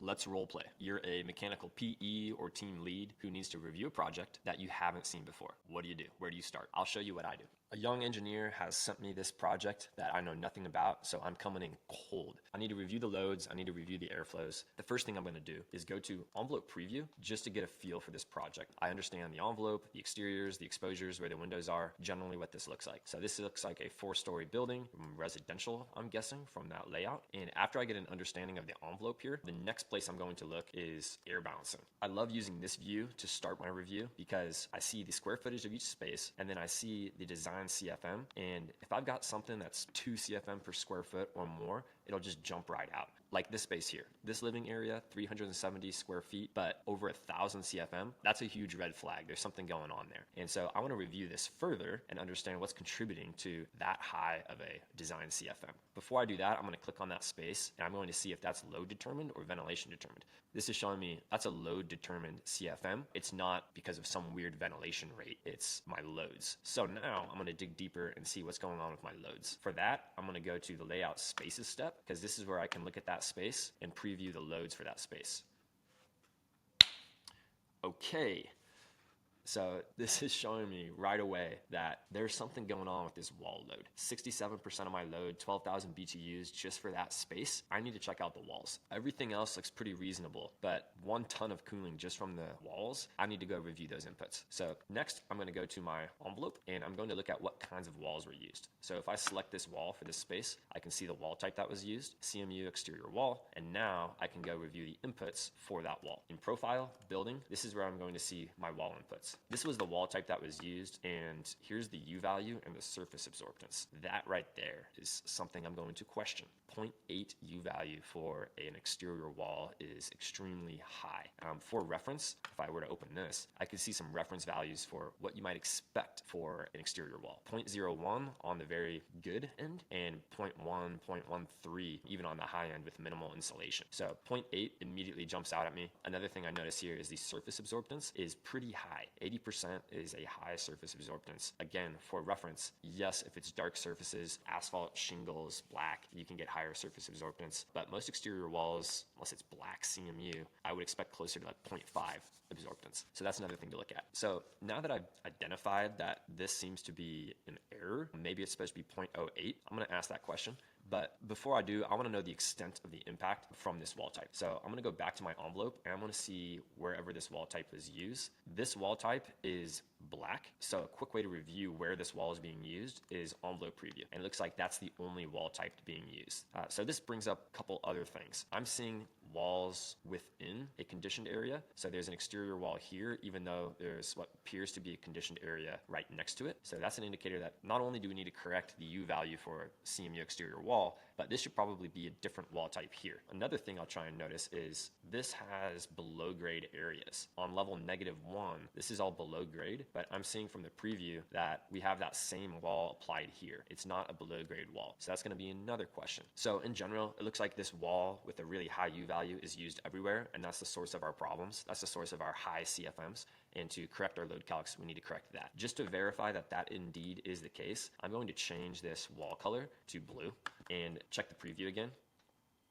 let's role play. You're a mechanical PE or team lead who needs to review a project that you haven't seen before. What do you do? Where do you start? I'll show you what I do. A young engineer has sent me this project that I know nothing about, so I'm coming in cold. I need to review the loads, I need to review the airflows. The first thing I'm going to do is go to envelope preview just to get a feel for this project. I understand the envelope, the exteriors, the exposures, where the windows are, generally what this looks like. So this looks like a 4-story building, residential, I'm guessing, from that layout. And after I get an understanding of the envelope here, the next place I'm going to look is air balancing. I love using this view to start my review because I see the square footage of each space, and then I see the design CFM, and if I've got something that's 2 CFM per square foot or more, it'll just jump right out. Like this space here, this living area, 370 square feet, but over 1,000 CFM, that's a huge red flag. There's something going on there. And so I want to review this further and understand what's contributing to that high of a design CFM. Before I do that, I'm going to click on that space, and I'm going to see if that's load determined or ventilation determined. This is showing me that's a load determined CFM. It's not because of some weird ventilation rate, it's my loads. So now I'm going to dig deeper and see what's going on with my loads. For that, I'm going to go to the layout spaces step, because this is where I can look at that space and preview the loads for that space. Okay. So this is showing me right away that there's something going on with this wall load. 67% of my load, 12,000 BTUs just for that space. I need to check out the walls. Everything else looks pretty reasonable, but 1 ton of cooling just from the walls, I need to go review those inputs. So next, I'm going to go to my envelope, and I'm going to look at what kinds of walls were used. So if I select this wall for this space, I can see the wall type that was used, CMU exterior wall, and now I can go review the inputs for that wall. In profile, building, this is where I'm going to see my wall inputs. This was the wall type that was used, and here's the U value and the surface absorbance. That right there is something I'm going to question. 0.8 U value for an exterior wall is extremely high. For reference, if I were to open this, I could see some reference values for what you might expect for an exterior wall. 0.01 on the very good end, and 0.1, 0.13 even on the high end with minimal insulation. So 0.8 immediately jumps out at me. Another thing I notice here is the surface absorbance is pretty high. 80% is a high surface absorbance. Again, for reference, yes, if it's dark surfaces, asphalt, shingles, black, you can get higher surface absorbance, but most exterior walls, unless it's black CMU, I would expect closer to like 0.5 absorbance. So that's another thing to look at. So now that I've identified that this seems to be an error, maybe it's supposed to be 0.08, I'm going to ask that question. But before I do, I want to know the extent of the impact from this wall type. So I'm going to go back to my envelope, and I'm going to see wherever this wall type was used. This wall type is black. So a quick way to review where this wall is being used is envelope preview. And it looks like that's the only wall type being used. So this brings up a couple other things. I'm seeing walls within a conditioned area. So there's an exterior wall here, even though there's what appears to be a conditioned area right next to it. So that's an indicator that not only do we need to correct the U value for CMU exterior wall, but this should probably be a different wall type here. Another thing I'll try and notice is this has below grade areas. On level -1, this is all below grade, but I'm seeing from the preview that we have that same wall applied here. It's not a below grade wall. So that's going to be another question. So in general, it looks like this wall with a really high U value is used everywhere, and that's the source of our problems. That's the source of our high CFMs. And to correct our load calcs, we need to correct that. Just to verify that that indeed is the case, I'm going to change this wall color to blue and check the preview again.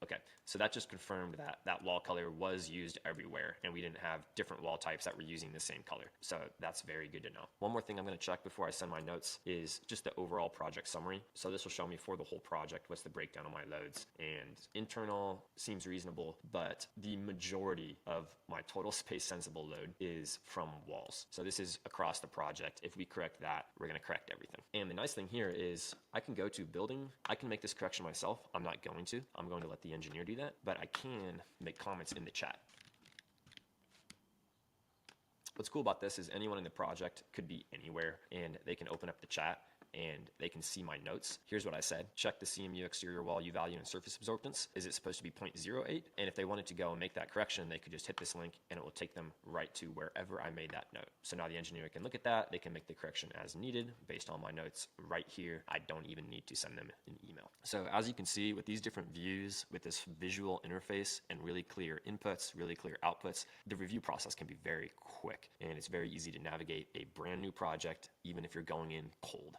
Okay, so that just confirmed that that wall color was used everywhere, and we didn't have different wall types that were using the same color. So that's very good to know. One more thing I'm going to check before I send my notes is just the overall project summary. So this will show me for the whole project what's the breakdown of my loads. And internal seems reasonable, but the majority of my total space sensible load is from walls. So this is across the project. If we correct that, we're going to correct everything. And the nice thing here is I can go to building. I can make this correction myself. I'm not going to. I'm going to let the engineer do that, but I can make comments in the chat. What's cool about this is anyone in the project could be anywhere, and they can open up the chat and they can see my notes. Here's what I said. Check the CMU exterior wall U value and surface absorbance. Is it supposed to be 0.08? And if they wanted to go and make that correction, they could just hit this link and it will take them right to wherever I made that note. So now the engineer can look at that. They can make the correction as needed based on my notes right here. I don't even need to send them an email. So as you can see, with these different views, with this visual interface and really clear inputs, really clear outputs, the review process can be very quick, and it's very easy to navigate a brand new project, even if you're going in cold.